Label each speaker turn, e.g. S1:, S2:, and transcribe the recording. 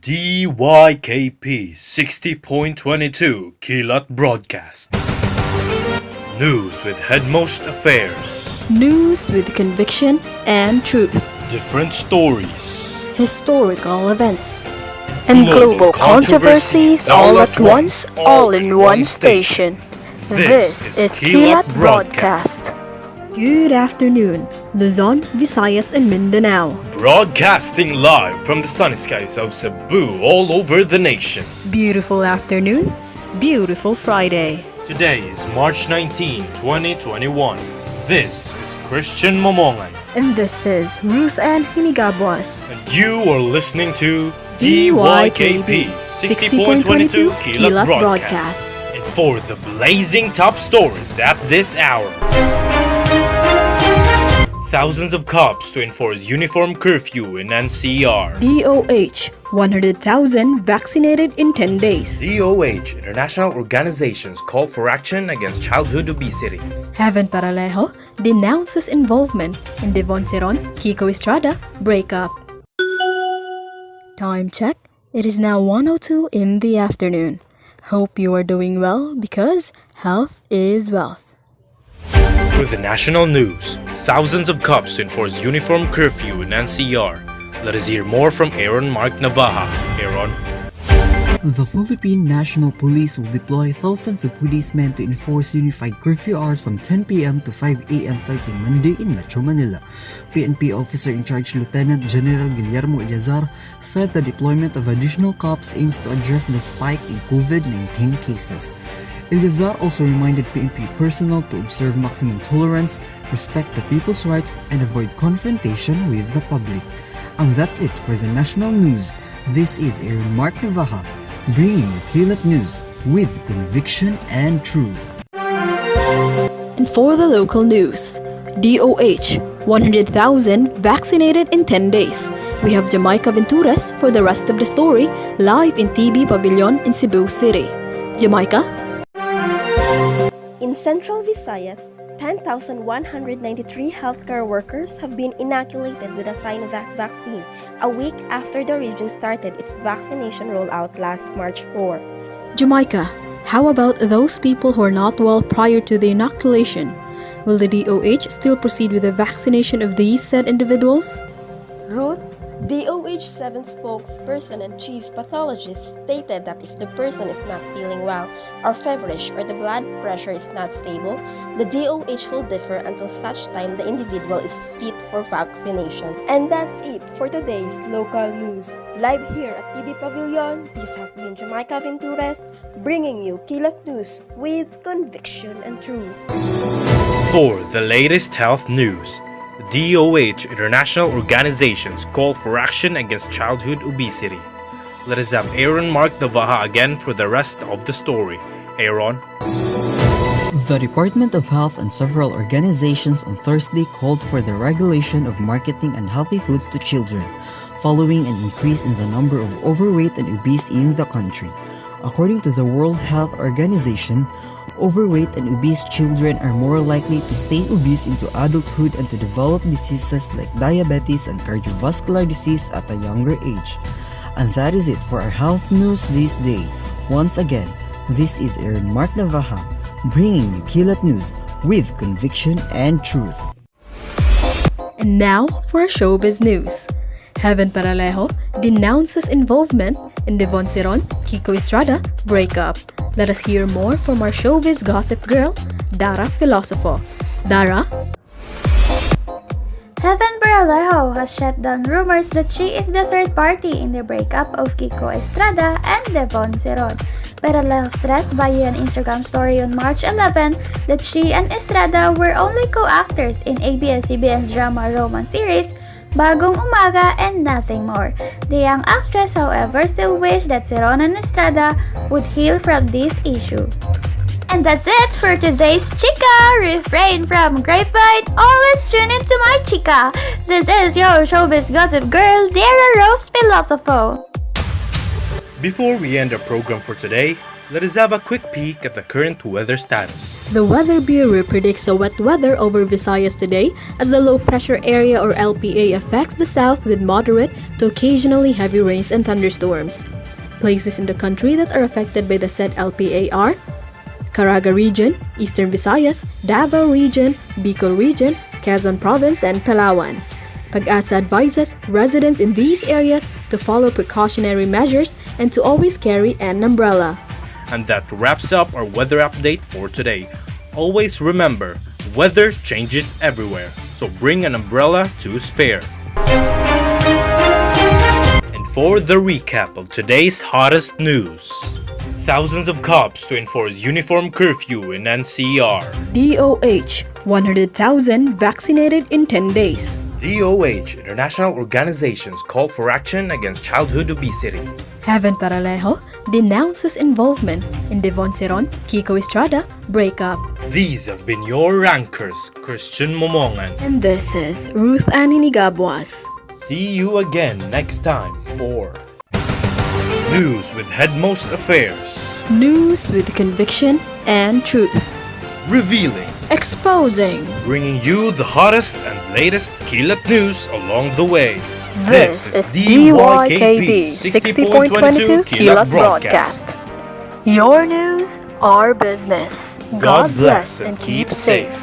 S1: DYKP 60.22 Kilat Broadcast. News with headmost affairs.
S2: News with conviction and truth.
S1: Different stories.
S2: Historical events. And global controversies all at once, all in one station. This is Kilat Broadcast. Good afternoon, Luzon, Visayas, and Mindanao.
S1: Broadcasting live from the sunny skies of Cebu all over the nation.
S2: Beautiful afternoon, beautiful Friday.
S1: Today is March 19, 2021. This is Christian Momongan.
S2: And this is Ruth Ann Hinigabuas.
S1: And you are listening to DYKP 60.22 Kilat Broadcast. And for the blazing top stories at this hour. Thousands of cops to enforce uniform curfew in NCR.
S2: DOH, 100,000 vaccinated in 10 days.
S1: DOH, international organizations call for action against childhood obesity.
S2: Heaven Paralejo denounces involvement in Devon Ceron, Kiko Estrada breakup. Time check. It is now 1:02 in the afternoon. Hope you are doing well because health is wealth.
S1: With the national news, thousands of cops to enforce uniform curfew in NCR. Let us hear more from Aaron Mark Navaja. Aaron.
S3: The Philippine National Police will deploy thousands of policemen to enforce unified curfew hours from 10 p.m. to 5 a.m. starting Monday in Metro Manila. PNP Officer in Charge Lieutenant General Guillermo Eliazar said the deployment of additional cops aims to address the spike in COVID-19 cases. Eliazar also reminded PNP personnel to observe maximum tolerance, respect the people's rights, and avoid confrontation with the public. And that's it for the national news. This is Aaron Mark Navaja, bringing you Kilat News with conviction and truth.
S2: And for the local news, DOH, 100,000 vaccinated in 10 days. We have Jamaica Venturas for the rest of the story live in TB Pavilion in Cebu City. Jamaica?
S4: In Central Visayas, 10,193 healthcare workers have been inoculated with a Sinovac vaccine a week after the region started its vaccination rollout last March 4.
S2: Jamaica, how about those people who are not well prior to the inoculation? Will the DOH still proceed with the vaccination of these said individuals?
S4: Ruth, DOH 7 spokesperson and chief pathologist, stated that if the person is not feeling well or feverish or the blood pressure is not stable, the DOH will differ until such time the individual is fit for vaccination. And that's it for today's local news. Live here at TB Pavilion, this has been Jamaica Venturas, bringing you Kilat News with conviction and truth.
S1: For the latest health news, DOH international organizations call for action against childhood obesity. Let us have Aaron Mark Navaja again for the rest of the story. Aaron.
S3: The Department of Health and several organizations on Thursday called for the regulation of marketing unhealthy foods to children, following an increase in the number of overweight and obese in the country. According to the World Health Organization, overweight and obese children are more likely to stay obese into adulthood and to develop diseases like diabetes and cardiovascular disease at a younger age. And that is it for our health news this day. Once again, this is Aaron Mark Navaja, bringing you Kilat News with conviction and truth.
S2: And now for our showbiz news. Heaven Paralejo denounces involvement in Devon Ceron, Kiko Estrada breakup. Let us hear more from our showbiz gossip girl, Dara Filosofo. Dara?
S5: Heaven Paralejo has shut down rumors that she is the third party in the breakup of Kiko Estrada and Devon Ceron. Paralejo stressed via an Instagram story on March 11 that she and Estrada were only co-actors in ABS-CBN's drama romance series Bagong Umaga and nothing more. The young actress, however, still wished that Ceron and Estrada would heal from this issue. And that's it for today's Chica! Refrain from grapevine, always tune into my Chica! This is your showbiz gossip girl, Dara Rose Filosofo.
S1: Before we end our program for today, Let us have a quick peek at the current weather status.
S2: The Weather Bureau predicts a wet weather over Visayas today as the low pressure area or LPA affects the south with moderate to occasionally heavy rains and thunderstorms. Places in the country that are affected by the said LPA are Caraga Region, Eastern Visayas, Davao Region, Bicol Region, Quezon Province, and Palawan. Pag-asa advises residents in these areas to follow precautionary measures and to always carry an umbrella.
S1: And that wraps up our weather update for today. Always remember, weather changes everywhere, so bring an umbrella to spare. And for the recap of today's hottest news. Thousands of cops to enforce uniform curfew in NCR.
S2: DOH, 100,000 vaccinated in 10 days.
S1: DOH, international organizations call for action against childhood obesity.
S2: Heaven Paralejo denounces involvement in Devon Ceron, Kiko Estrada breakup.
S1: These have been your anchors, Christian Momongan.
S2: And this is Ruth Annie Nigabuas.
S1: See you again next time for News with Headmost Affairs.
S2: News with conviction and truth.
S1: Revealing,
S2: Exposing.
S1: bringing you the hottest and latest Kilat news along the way.
S2: This is DYKB 60.22 Kilat Broadcast. Your news, our business. God bless and keep safe.